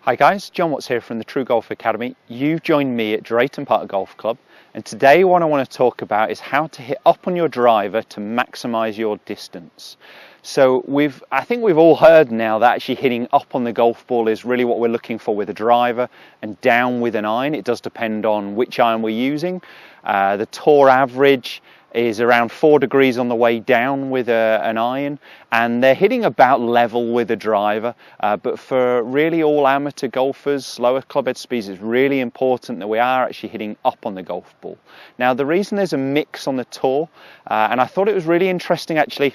Hi guys, John Watts here from the True Golf Academy. You've joined me at Drayton Park Golf Club, and today what I want to talk about is how to hit up on your driver to maximise your distance. So I think we've all heard now that actually hitting up on the golf ball is really what we're looking for with a driver, and down with an iron. It does depend on which iron we're using. The tour average is around 4 degrees on the way down with an iron, and they're hitting about level with a driver, but for really all amateur golfers, lower club head speeds, it's really important that we are actually hitting up on the golf ball. Now the reason there's a mix on the tour, and I thought it was really interesting actually,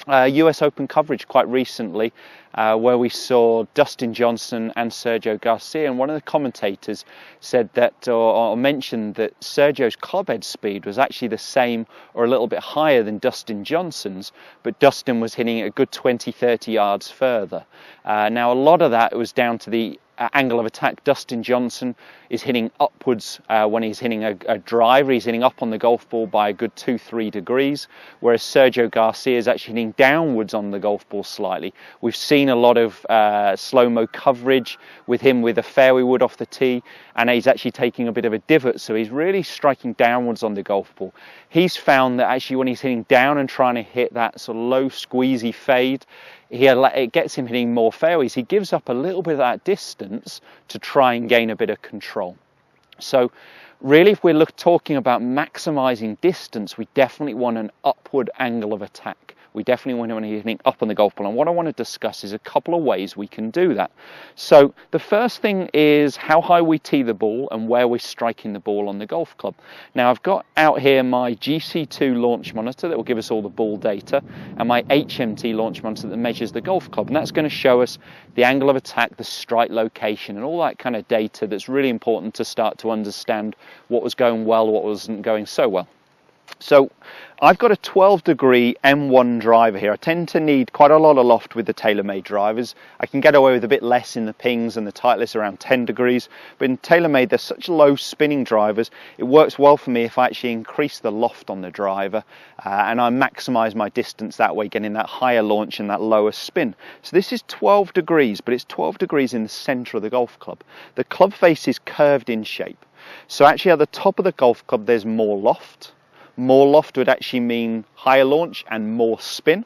US Open coverage quite recently, where we saw Dustin Johnson and Sergio Garcia, and one of the commentators said that, or mentioned that Sergio's club head speed was actually the same or a little bit higher than Dustin Johnson's, but Dustin was hitting a good 20-30 yards further. Now a lot of that was down to the angle of attack. Dustin Johnson is hitting upwards when he's hitting a driver. He's hitting up on the golf ball by a good 2-3 degrees, whereas Sergio Garcia is actually hitting downwards on the golf ball slightly. We've seen a lot of slow-mo coverage with him with a fairway wood off the tee, and he's actually taking a bit of a divot, so he's really striking downwards on the golf ball. He's found that actually when he's hitting down and trying to hit that sort of low squeezy fade, it gets him hitting more fairways. He gives up a little bit of that distance to try and gain a bit of control. So really, if we're talking about maximizing distance, we definitely want an upward angle of attack. We definitely want to be hitting up on the golf ball, and what I want to discuss is a couple of ways we can do that. So the first thing is how high we tee the ball and where we're striking the ball on the golf club. Now I've got out here my GC2 launch monitor that will give us all the ball data, and my HMT launch monitor that measures the golf club, and that's going to show us the angle of attack, the strike location, and all that kind of data that's really important to start to understand what was going well, what wasn't going so well. So I've got a 12-degree M1 driver here. I tend to need quite a lot of loft with the TaylorMade drivers. I can get away with a bit less in the Pings and the Titleist, around 10 degrees. But in TaylorMade, they're such low spinning drivers, it works well for me if I actually increase the loft on the driver and I maximise my distance that way, getting that higher launch and that lower spin. So this is 12 degrees, but it's 12 degrees in the centre of the golf club. The club face is curved in shape. So actually at the top of the golf club, there's more loft. More loft would actually mean higher launch and more spin.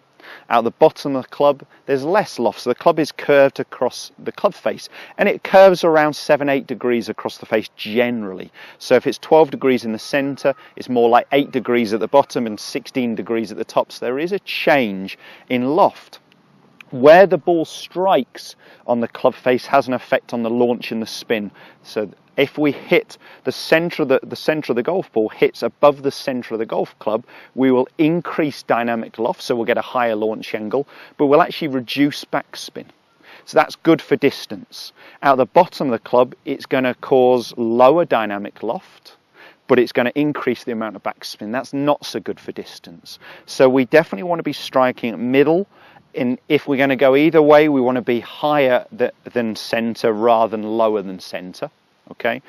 Out the bottom of the club, there's less loft, so the club is curved across the club face, and it curves around 7-8 degrees across the face generally. So if it's 12 degrees in the centre, it's more like 8 degrees at the bottom and 16 degrees at the top. So there is a change in loft. Where the ball strikes on the club face has an effect on the launch and the spin. So if we hit the centre of the golf ball hits above the centre of the golf club, we will increase dynamic loft, so we'll get a higher launch angle, but we'll actually reduce backspin. So that's good for distance. Out the bottom of the club, it's going to cause lower dynamic loft, but it's going to increase the amount of backspin. That's not so good for distance. So we definitely want to be striking middle. If we're going to go either way, we want to be higher than centre rather than lower than centre. Okay.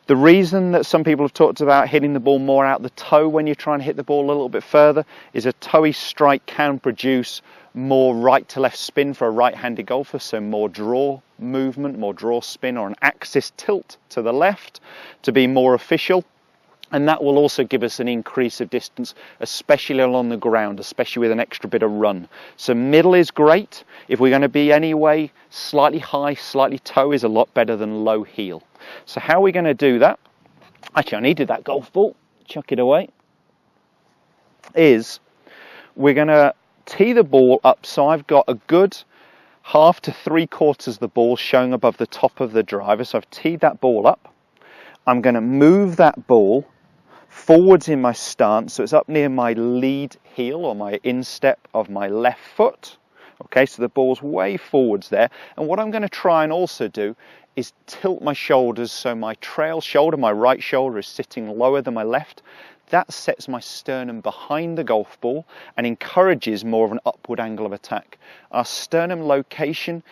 The reason that some people have talked about hitting the ball more out the toe when you're trying to hit the ball a little bit further is a toey strike can produce more right to left spin for a right-handed golfer, so more draw movement, more draw spin, or an axis tilt to the left to be more official. And that will also give us an increase of distance, especially along the ground, especially with an extra bit of run. So middle is great. If we're going to be anyway, slightly high, slightly toe is a lot better than low heel. So how are we going to do that? Actually, I needed that golf ball. Chuck it away. We're going to tee the ball up. So I've got a good 1/2 to 3/4 of the ball showing above the top of the driver. So I've teed that ball up. I'm going to move that ball forwards in my stance, so it's up near my lead heel or my instep of my left foot. Okay, so the ball's way forwards there. And what I'm going to try and also do is tilt my shoulders, so my trail shoulder, my right shoulder, is sitting lower than my left. That sets my sternum behind the golf ball and encourages more of an upward angle of attack. Our sternum location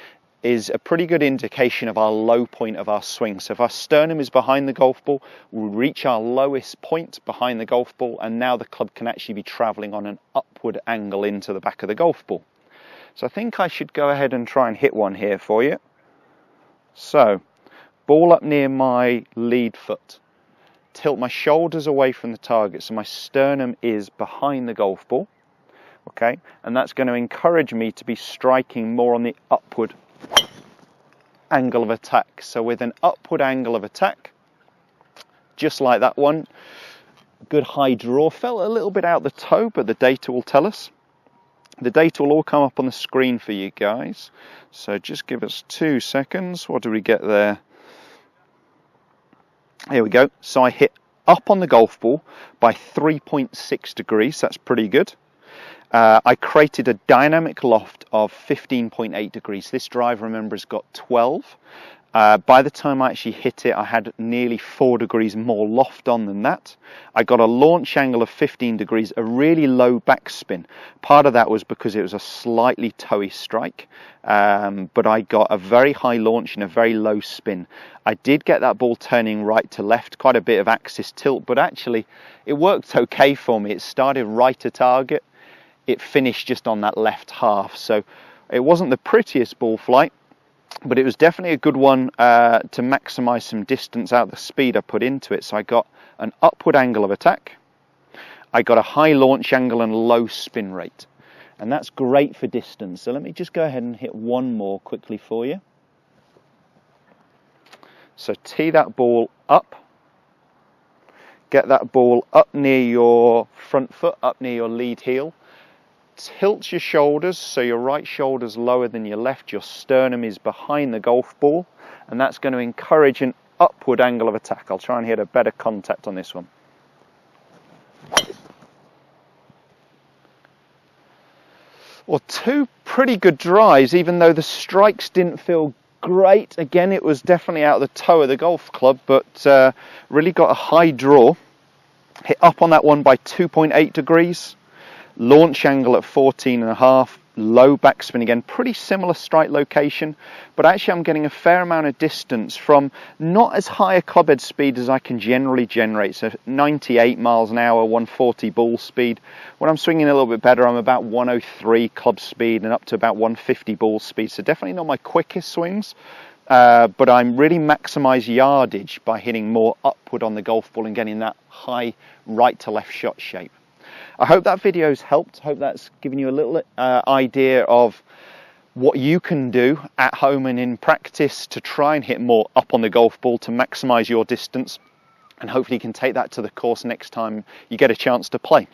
is a pretty good indication of our low point of our swing. So if our sternum is behind the golf ball, we'll reach our lowest point behind the golf ball, and now the club can actually be travelling on an upward angle into the back of the golf ball. So I think I should go ahead and try and hit one here for you. So, ball up near my lead foot. Tilt my shoulders away from the target so my sternum is behind the golf ball. Okay, and that's going to encourage me to be striking more on the upward angle of attack. So with an upward angle of attack, just like that one, good high draw, fell a little bit out the toe, but the data will tell us. The data will all come up on the screen for you guys. So just give us 2 seconds. What do we get there? Here we go. So I hit up on the golf ball by 3.6 degrees. That's pretty good. I created a dynamic loft of 15.8 degrees. This drive, remember, has got 12. By the time I actually hit it, I had nearly 4 degrees more loft on than that. I got a launch angle of 15 degrees, a really low backspin. Part of that was because it was a slightly toey strike, but I got a very high launch and a very low spin. I did get that ball turning right to left, quite a bit of axis tilt, but actually it worked okay for me. It started right to target. It finished just on that left half, so it wasn't the prettiest ball flight, but it was definitely a good one to maximize some distance out of the speed I put into it. So I got an upward angle of attack, I got a high launch angle and low spin rate, and that's great for distance. So let me just go ahead and hit one more quickly for you. So tee that ball up, get that ball up near your front foot, up near your lead heel. Tilt your shoulders so your right shoulder's lower than your left, your sternum is behind the golf ball, and that's going to encourage an upward angle of attack. I'll try and hit a better contact on this one. Well, 2 pretty good drives, even though the strikes didn't feel great. Again, it was definitely out of the toe of the golf club, but really got a high draw. Hit up on that one by 2.8 degrees. Launch angle at 14.5, low backspin again, pretty similar strike location, but actually I'm getting a fair amount of distance from not as high a club head speed as I can generally generate, so 98 miles an hour, 140 ball speed. When I'm swinging a little bit better, I'm about 103 club speed and up to about 150 ball speed, so definitely not my quickest swings, but I'm really maximize yardage by hitting more upward on the golf ball and getting that high right to left shot shape. I hope that video's helped. Hope that's given you a little idea of what you can do at home and in practice to try and hit more up on the golf ball to maximize your distance, and hopefully you can take that to the course next time you get a chance to play.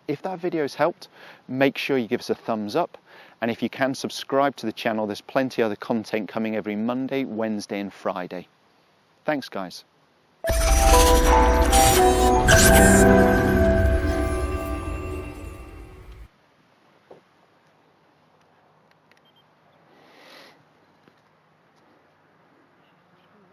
If that video's helped, make sure you give us a thumbs up, and if you can, subscribe to the channel. There's plenty of other content coming every Monday, Wednesday and Friday. Thanks guys.